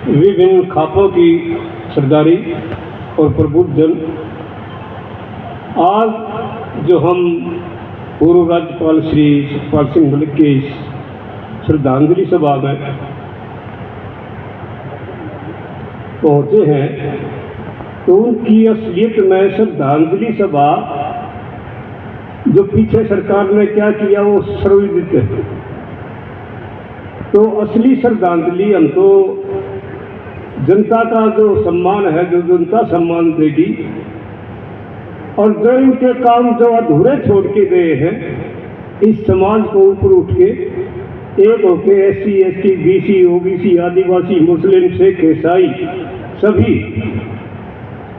विभिन्न खापों की सरदारी और प्रबुद्धजन, आज जो हम पूर्व राज्यपाल श्री सतपाल सिंह मलिक की श्रद्धांजलि सभा में पहुंचे हैं, तो उनकी असलियत में श्रद्धांजलि सभा जो पीछे सरकार ने क्या किया वो सर्वविदित है। तो असली श्रद्धांजलि हम तो जनता का जो सम्मान है, जो जनता सम्मान देगी, और जो इनके काम जो अधूरे छोड़ के गए हैं, इस समाज को ऊपर उठ के एक होके SC ST BC OBC आदिवासी मुस्लिम सिख ईसाई सभी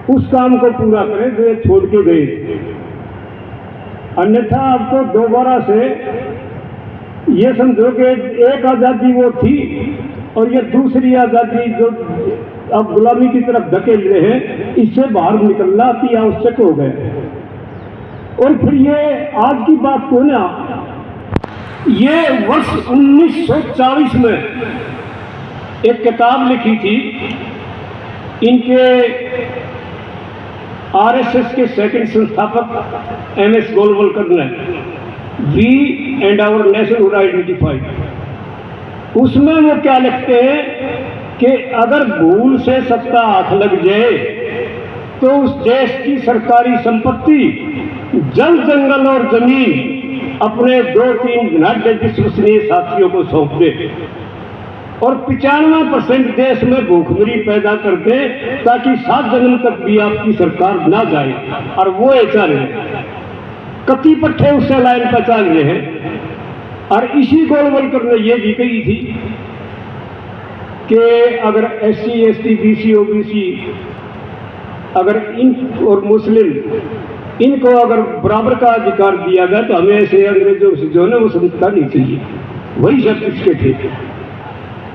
उस काम को पूरा करें जो छोड़ के गए। अन्यथा अब तो दोबारा से ये समझो कि एक आज़ादी वो थी और ये दूसरी आज़ादी जो अब गुलामी की तरफ धकेल रहे हैं, इससे बाहर निकलना अति आवश्यक हो गए। और फिर ये आज की बात को ना, ये वर्ष 1940 में एक किताब लिखी थी इनके RSS के सेकंड संस्थापक MS गोलवलकर ने, we and our nation would identify. उसमें वो क्या लिखते हैं कि अगर भूल से सत्ता हाथ लग जाए तो उस देश की सरकारी संपत्ति, जल जंगल और जमीन अपने 2-3 घनाटे विश्वसनीय साथियों को सौंप दे और 95% देश में भूखमरी पैदा कर दे, ताकि 7 जन्म तक भी आपकी सरकार ना जाए। और वो ऐसा रहे, कति पट्टे उससे लाइन पहचान रहे हैं। और इसी गोलवलकर ने ये भी कही थी कि अगर SC ST BC OBC अगर इन और मुस्लिम इनको अगर बराबर का अधिकार दिया गया तो हमें ऐसे अंग्रेजों से जो है वो समझता नहीं चाहिए। वही शब्द इसके थे।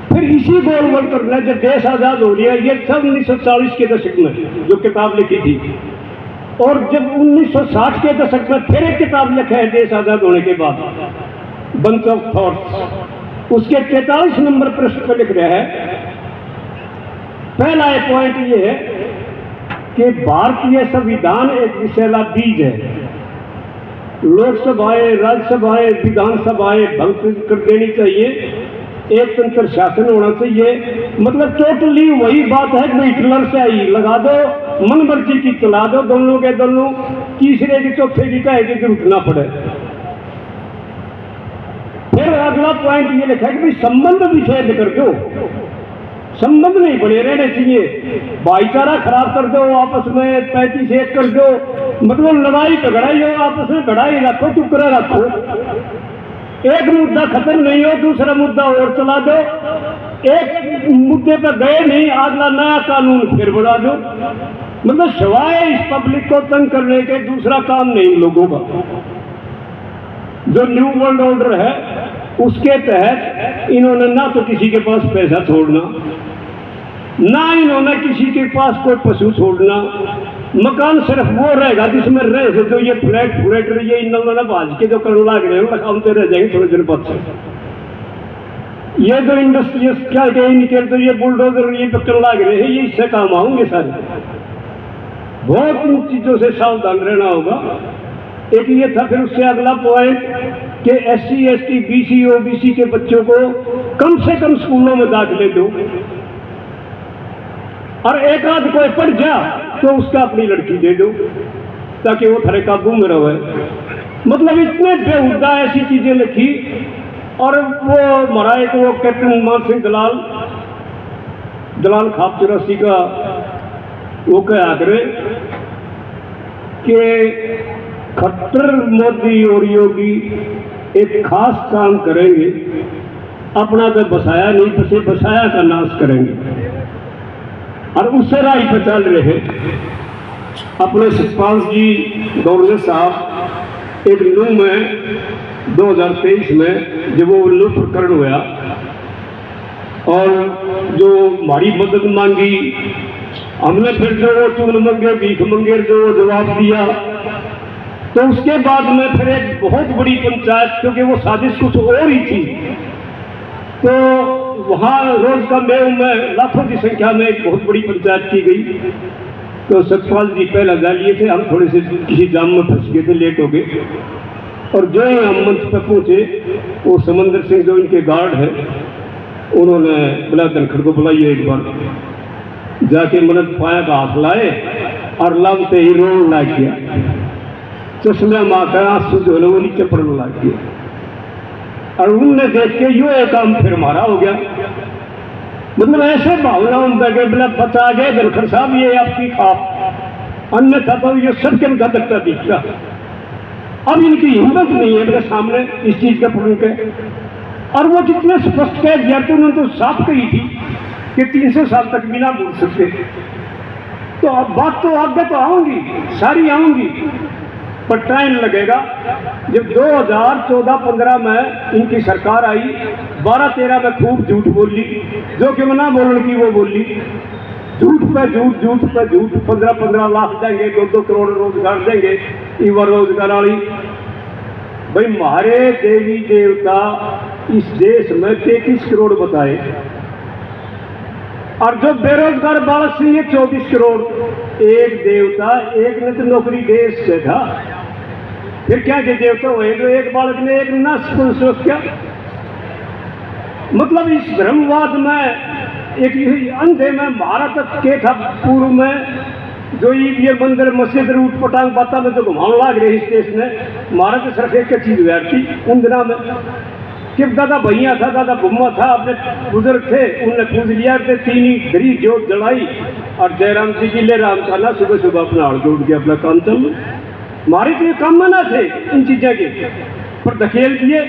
फिर इसी गोलवलकर ने जब देश आजाद हो गया, ये था 1940 के दशक में जो किताब लिखी थी, और जब 1960 के दशक में फिर एक किताब लिखा है देश आजाद होने के बाद, बंच ऑफ थॉट्स, उसके 43 नंबर पृष्ठ पर लिख रहा है, पहला पॉइंट ये है कि भारतीय संविधान एक विषैला बीज है। लोकसभाएं, राज्यसभाएं, विधानसभाएं भंग कर देनी चाहिए, एक तंत्र शासन होना चाहिए। मतलब टोटली वही बात है कि हिटलर से आई लगा दो, मन मर्जी की चला दो, दोनों के दोनों, तीसरे की चौथे की कहे की जरूरत ना पड़े। फिर अगला पॉइंट ये लिखा है कि संबंध विच्छेद कर दो, संबंध नहीं बने रहने चाहिए, भाईचारा खराब कर दो, आपस में 35-1 कर दो, मतलब लड़ाई झगड़ाई हो, आपस में लड़ाई रखो, टुकड़ा रखो, एक मुद्दा खत्म नहीं हो दूसरा मुद्दा और चला दो, एक मुद्दे पर गए नहीं अगला नया कानून फिर बना दो। मतलब सिवाय इस पब्लिक को तंग करने के दूसरा काम नहीं लोगों का। जो न्यू वर्ल्ड ऑर्डर है उसके तहत इन्होंने ना तो किसी के पास पैसा छोड़ना, ना इन्होंने किसी के पास कोई पशु छोड़ना, मकान सिर्फ वो रहेगा जिसमें रह से जो ये फ्लैट ये इन्होंने भाज के जो करने लग रहे हैं हम तो रह जाएंगे थोड़े देर बाद से। ये जो इंडस्ट्रीज क्या गए इनके तो ये बुलडोजर ये पकड़ लग रहे हैं, ये इससे काम आऊंगे सारे। बहुत इन चीजों से सावधान रहना होगा। एक ये था। फिर उससे अगला पॉइंट कि SC ST BC OBC के बच्चों को कम से कम स्कूलों में दाखिले दो, और एक आध कोई पढ़ जा तो उसका अपनी लड़की दे दो ताकि वो थारे काबू में रहे। मतलब इतने बेहुदा ऐसी चीजें लिखी। और वो हमारा एक वो कैप्टन मान सिंह दलाल खाप 84 का वो क्या करे कि खट्टर मोदी और योगी एक खास काम करेंगे, अपना तो बसाया नहीं बसे बसाया का नाश करेंगे। और उससे राह पर चल रहे अपने सतपाल जी गवर्नर साहब एक नू में 2023 में जब वो उल्लू प्रकरण हुआ और जो हमारी मदद मांगी, हमने फिर जो वो चून मंगे भीख मंगे जो जवाब दिया, तो उसके बाद में फिर एक बहुत बड़ी पंचायत, क्योंकि वो साजिश कुछ और ही थी, तो वहाँ रोज का मेव में लाखों की संख्या में एक बहुत बड़ी पंचायत की गई। तो सतपाल जी पहला जा लिए थे, हम थोड़े से किसी जाम में फंस गए थे, लेट हो गए। और जो ही हम मंच पर पहुंचे, वो समंदर सिंह जो इनके गार्ड है, उन्होंने बुला धनखड़ को बुलाइए एक बार। जाके मदद पाया का हाथ लाए और लामते ही रोन लाग गया, चश्मे माकर आंसू जो है वो नीचे पड़ने लग गया। और उनने देख के यो एक काम फिर हमारा हो गया। मतलब ऐसे भावना उनका के बोला बता गए धनखड़ साहब ये आपकी खाप, अन्यथा तो ये सबके उनका दख्ता दिखता। अब इनकी हिम्मत नहीं है मेरे सामने इस चीज का प्रूफ है। और वो जितने स्पष्ट कह दिया तो उन्होंने तो साफ कही थी कि 300 साल तक बिना बोल सकते। तो अब बात तो आगे तो आऊंगी, सारी आऊंगी, पर टाइम लगेगा। जब 2014-15 में इनकी सरकार आई, 12-13 में खूब झूठ बोली, जो कि मना बोलने की वो बोली, झूठ पे झूठ, झूठ पे झूठ, 15-15 लाख देंगे, 2-2 करोड़ रोजगार देंगे, युवा रोजगार वाली। भाई हमारे देवी देवता इस देश में 33 करोड़ बताए, और जो बेरोजगार बालक से ये 24 करोड़। एक देवता एक ने तो नौकरी देश से था, फिर क्या के देवता हुए जो एक बालक ने एक ना सोच क्या। मतलब इस ब्रह्मवाद में एक अंधे में भारत के था पूर्व में, जो ये मंदिर मस्जिद रूट पटांग बाता में जो घुमाने लाग रहे इस देश में, हमारा तो सिर्फ एक चीज हुआ थी उन दिनों में कि दादा भैया था, दादा बुम्मा था, अपने बुजुर्ग थे, उनने पूज लिया थे, 3 घड़ी जोत जलाई और जयराम जी की ले राम का ना सुबह सुबह अपना हड़ जोड़ के अपना काम चल। हमारे तो ये काम मना थे इन चीजों के, पर धकेल दिए।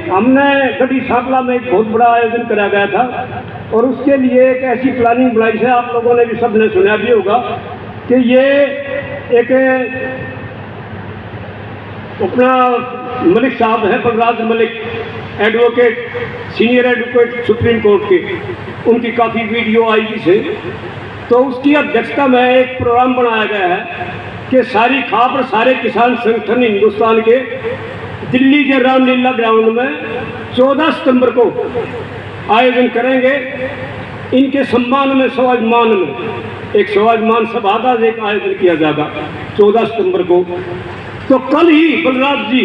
हमने गढ़ी सांपला में एक बहुत बड़ा आयोजन कराया गया था, और उसके लिए एक ऐसी प्लानिंग बनाई है, आप लोगों ने भी सबने सुना भी होगा कि ये एक अपना मलिक साहब हैं, Balraj Malik, advocate, senior advocate supreme court के, उनकी काफ़ी वीडियो आई से। तो उसकी अध्यक्षता में एक प्रोग्राम बनाया गया है कि सारी खाप और सारे किसान संगठन हिंदुस्तान के दिल्ली के रामलीला ग्राउंड में 14 सितंबर को आयोजन करेंगे। इनके सम्मान में स्वाभिमान में एक स्वाभिमान सभा का एक आयोजन किया जाएगा 14 सितंबर को। तो कल ही बलराज जी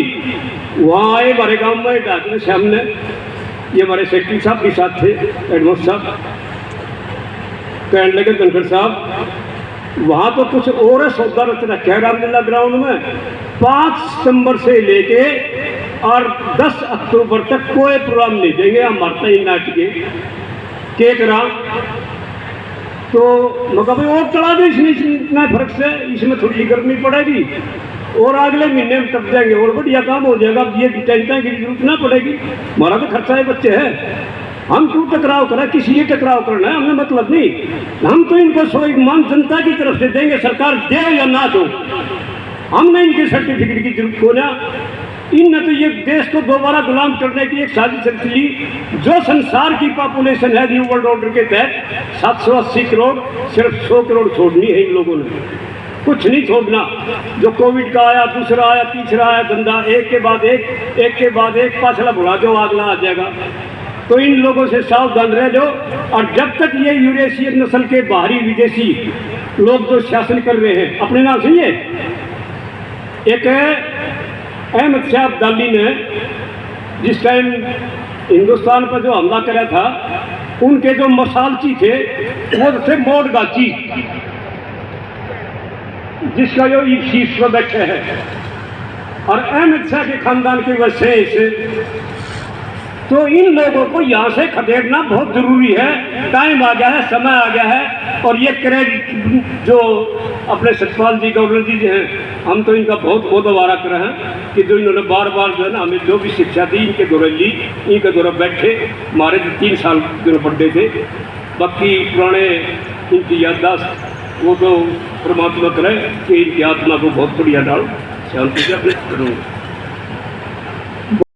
वहाँ आए हमारे गांव में डाकने से, हमने ये हमारे सेक्रेटरी साहब भी साथ थे, एडवोकेट साहब, कहने लगे धनखड़ साहब वहाँ तो कुछ और सौदा रच रखा है रामलीला ग्राउंड में, 5 सितंबर से लेके और 10 अक्टूबर तक कोई प्रोग्राम नहीं देंगे हम, मरते ही नाटके के करा। तो मैं कहा भाई और चला दो, इसमें इतना फर्क से, इसमें थोड़ी गर्मी पड़ेगी और अगले महीने में टप जाएंगे और बढ़िया काम हो जाएगा, ये टेंशन की जरूरत ना पड़ेगी, हमारा तो खर्चा है, बच्चे हैं, हम क्यों टकराव करें, किसी ये टकराव करना है हमें मतलब नहीं। हम तो इनको स्वाभिमान जनता की तरफ से देंगे, सरकार दे या ना दो, हमने इनके सर्टिफिकेट की जरूरत को ना। इनने तो ये देश को दोबारा गुलाम करने की एक साजिश रच ली। जो संसार की पॉपुलेशन है न्यू वर्ल्ड ऑर्डर के तहत 780 करोड़, सिर्फ 100 करोड़ छोड़नी है इन लोगों ने, कुछ नहीं छोड़ना। जो कोविड का आया, दूसरा आया, तीसरा आया, धंधा एक के बाद एक पाछला बुढ़ा जो अगला आ जाएगा। तो इन लोगों से सावधान रह लो। और जब तक ये यूरेशियन नस्ल के बाहरी विदेशी लोग जो शासन कर रहे हैं, अपने नाम सुनिए, एक अहमद शाह अब्दाली ने जिस टाइम हिंदुस्तान पर जो हमला करा था, उनके जो मसालची थे वो थे मोडगाची, जिसका जो शीर्ष पर बैठे हैं, और अहमद शाह के खानदान की वजह से। तो इन लोगों को यहाँ से खदेड़ना बहुत जरूरी है, टाइम आ गया है, समय आ गया है। और ये क्रेडिट जो अपने सतपाल जी गवर्नर जी हैं, हम तो इनका बहुत बहुत आभार कर रहे हैं कि जो इन्होंने बार बार जो है ना हमें जो भी शिक्षा दी, इनके दौरान ली, इनके दौरान बैठे, हमारे जो 3 साल जो पढ़ते थे। बाकी पुराने इनकी याददाश्त वो तो परमात्मा करे कि इनकी आत्मा को बहुत बढ़िया डाल शांति से अपने करूँगा।